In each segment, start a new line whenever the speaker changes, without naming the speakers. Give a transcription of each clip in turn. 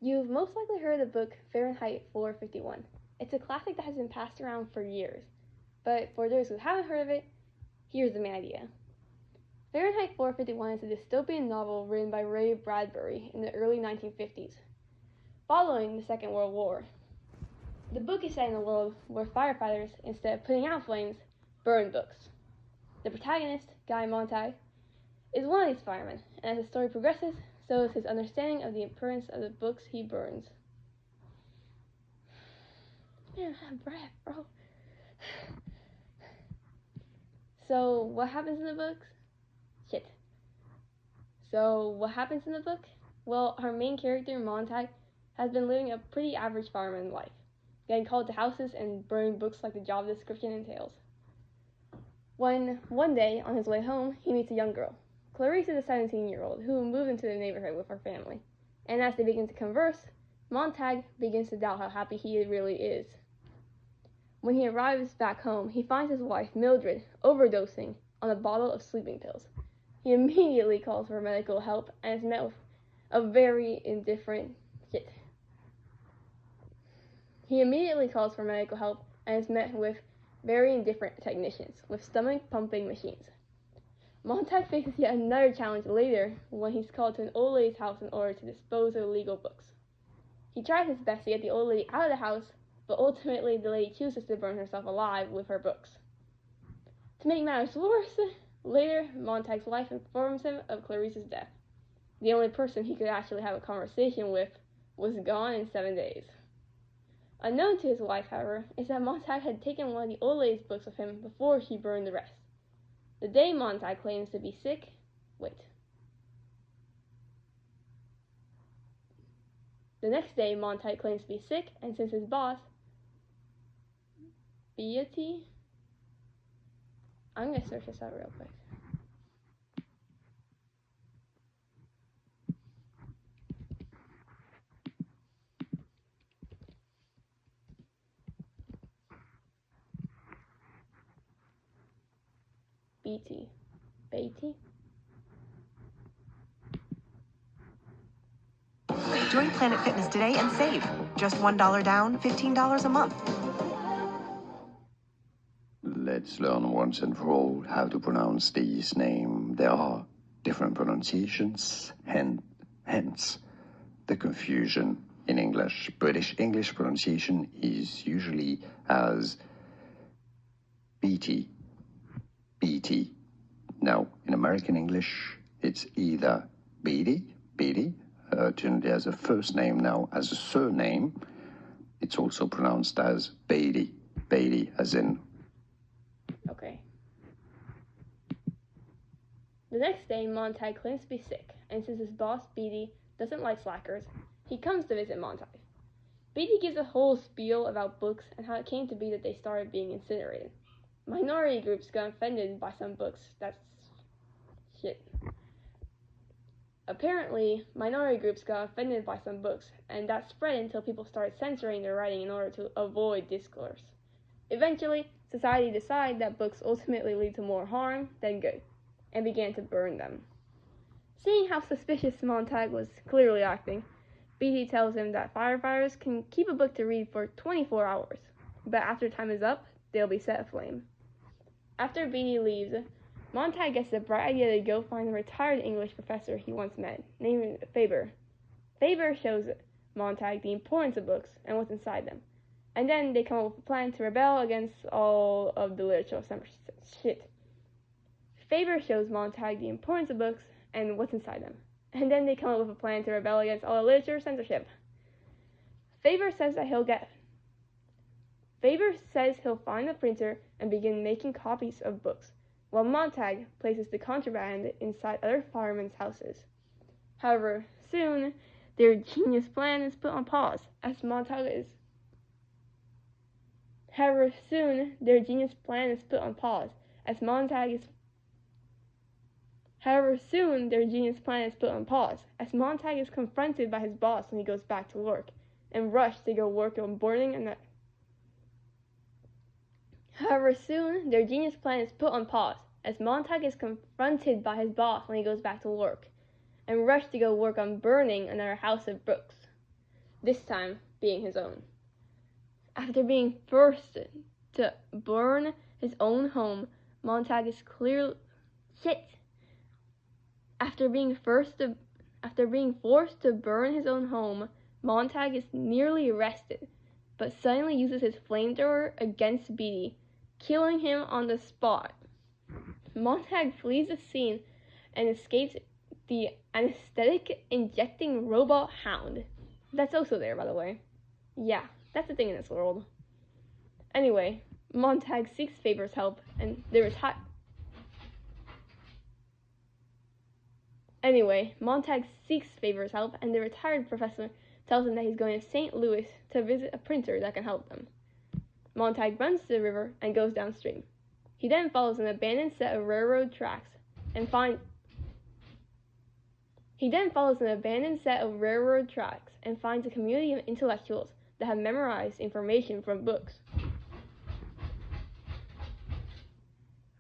You've most likely heard of the book Fahrenheit 451. It's a classic that has been passed around for years, but for those who haven't heard of it, here's the main idea. Fahrenheit 451 is a dystopian novel written by Ray Bradbury in the early 1950s, following the Second World War. The book is set in a world where firefighters, instead of putting out flames, burn books. The protagonist, Guy Montag, is one of these firemen, and as the story progresses, so is his understanding of the importance of the books he burns. Man, I have breath, bro. So, what happens in the books? Shit. So, what happens in the book? Well, our main character, Montag, has been living a pretty average fireman life, getting called to houses and burning books like the job description entails. When, one day, on his way home, he meets a young girl. Clarice is a 17-year-old who moved into the neighborhood with her family, and as they begin to converse, Montag begins to doubt how happy he really is. When he arrives back home, he finds his wife, Mildred, overdosing on a bottle of sleeping pills. He immediately calls for medical help and is met with a very indifferent shit. He immediately calls for medical help and is met with very indifferent technicians with stomach-pumping machines. Montag faces yet another challenge later when he's called to an old lady's house in order to dispose of illegal books. He tries his best to get the old lady out of the house, but ultimately the lady chooses to burn herself alive with her books. To make matters worse, later Montag's wife informs him of Clarice's death. The only person he could actually have a conversation with was gone in 7 days. Unknown to his wife, however, is that Montag had taken one of the old lady's books with him before she burned the rest. The day Montag claims to be sick, The next day, Montag claims to be sick, and since his boss, Beatty, I'm gonna search this out real quick. Beatty.
Join Planet Fitness today and save. Just $1 down, $15 a month.
Let's learn once and for all how to pronounce these names. There are different pronunciations, hence the confusion in English. British English pronunciation is usually as BT. Now, in American English, it's either Beatty, generally as a first name, now as a surname. It's also pronounced as Beatty, as in.
Okay. The next day, Montag claims to be sick, and since his boss, Beatty, doesn't like slackers, he comes to visit Montag. Beatty gives a whole spiel about books and how it came to be that they started being incinerated. Minority groups got offended by some books. That's shit. Apparently, minority groups got offended by some books, and that spread until people started censoring their writing in order to avoid discourse. Eventually, society decided that books ultimately lead to more harm than good, and began to burn them. Seeing how suspicious Montag was clearly acting, Beatty tells him that firefighters can keep a book to read for 24 hours, but after time is up, they'll be set aflame. After Beatty leaves, Montag gets the bright idea to go find a retired English professor he once met, named Faber. Faber shows Montag the importance of books and what's inside them, and then they come up with a plan to rebel against all of the literature shit. Faber shows Montag the importance of books and what's inside them, and then they come up with a plan to rebel against all the literature censorship. Faber says he'll find the printer and begin making copies of books, while Montag places the contraband inside other firemen's houses. However, soon their genius plan is put on pause as Montag is confronted by his boss when he goes back to work, and rushed to go work on burning and that. However, soon their genius plan is put on pause as Montag is confronted by his boss when he goes back to work, and rushed to go work on burning another house of books. this time being his own. After being forced to burn his own home, Montag is After being forced to burn his own home, Montag is nearly arrested, but suddenly uses his flamethrower against Beatty, killing him on the spot. Montag flees the scene and escapes the anesthetic-injecting robot hound. That's also there, by the way. Yeah, that's a thing in this world. Anyway, Montag seeks Faber's help, and the retired professor tells him that he's going to St. Louis to visit a printer that can help them. Montag runs to the river and goes downstream. He then follows an abandoned set of railroad tracks and finds a community of intellectuals that have memorized information from books.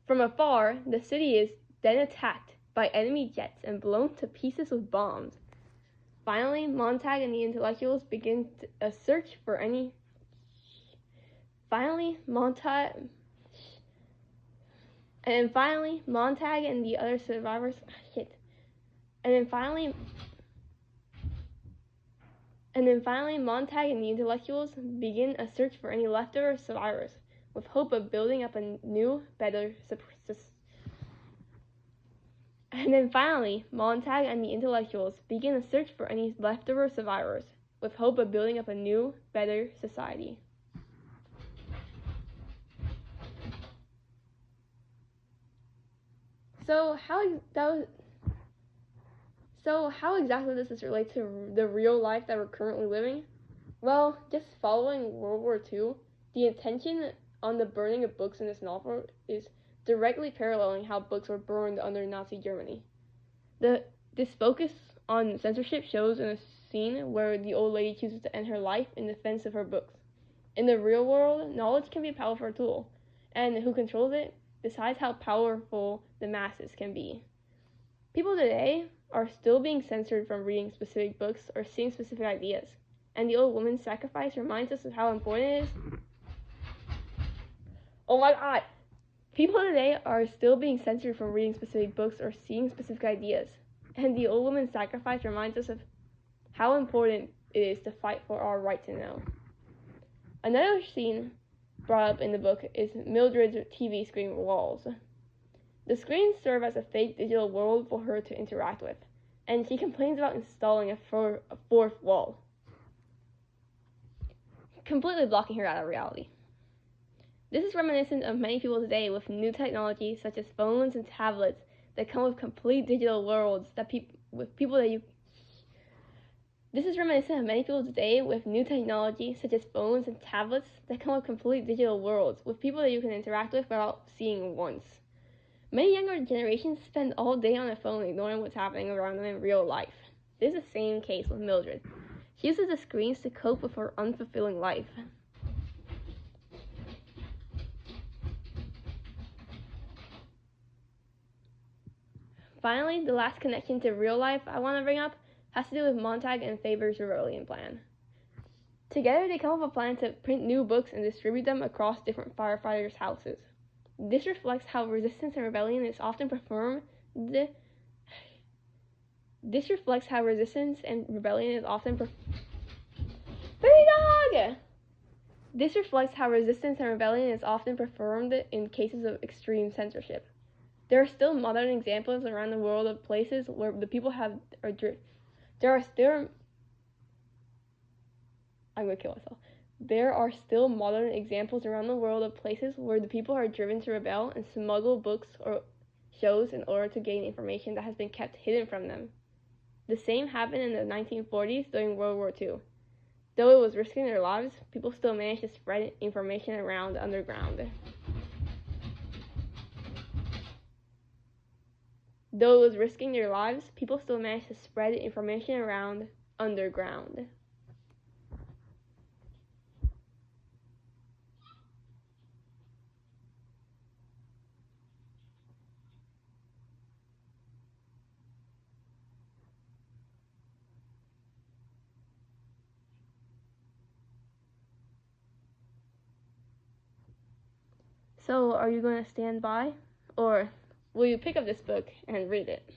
From afar, the city is then attacked by enemy jets and blown to pieces with bombs. Finally, Montag and the intellectuals begin a search for any... Finally, Montag and the other survivors... Montag and the intellectuals begin a search for any leftover survivors, with hope of building up a new, better society. So how exactly does this relate to the real life that we're currently living? Well, just following World War II, the intention on the burning of books in this novel is directly paralleling how books were burned under Nazi Germany. This focus on censorship shows in a scene where the old lady chooses to end her life in defense of her books. In the real world, knowledge can be a powerful tool, and who controls it decides how powerful the masses can be. People today are still being censored from reading specific books or seeing specific ideas, and the old woman's sacrifice reminds us of how important it is. Oh my god! People today are still being censored from reading specific books or seeing specific ideas, and the old woman's sacrifice reminds us of how important it is to fight for our right to know. Another scene brought up in the book is Mildred's TV screen walls. The screens serve as a fake digital world for her to interact with, and she complains about installing a fourth wall, completely blocking her out of reality. This is reminiscent of many people today with new technology such as phones and tablets that come with complete digital worlds that This is reminiscent of many people today with new technology such as phones and tablets that come with complete digital worlds with people that you can interact with without seeing once. Many younger generations spend all day on their phone ignoring what's happening around them in real life. This is the same case with Mildred. She uses the screens to cope with her unfulfilling life. Finally, the last connection to real life I want to bring up has to do with Montag and Faber's rebellion plan. Together, they come up with a plan to print new books and distribute them across different firefighters' houses. This reflects how resistance and rebellion is often performed. Baby dog! This reflects how resistance and rebellion is often performed in cases of extreme censorship. There are still modern examples around the world of places where the people There are still modern examples around the world of places where the people are driven to rebel and smuggle books or shows in order to gain information that has been kept hidden from them. The same happened in the 1940s during World War II. Though it was risking their lives, people still managed to spread information around underground. So, are you going to stand by? Or will you pick up this book and read it?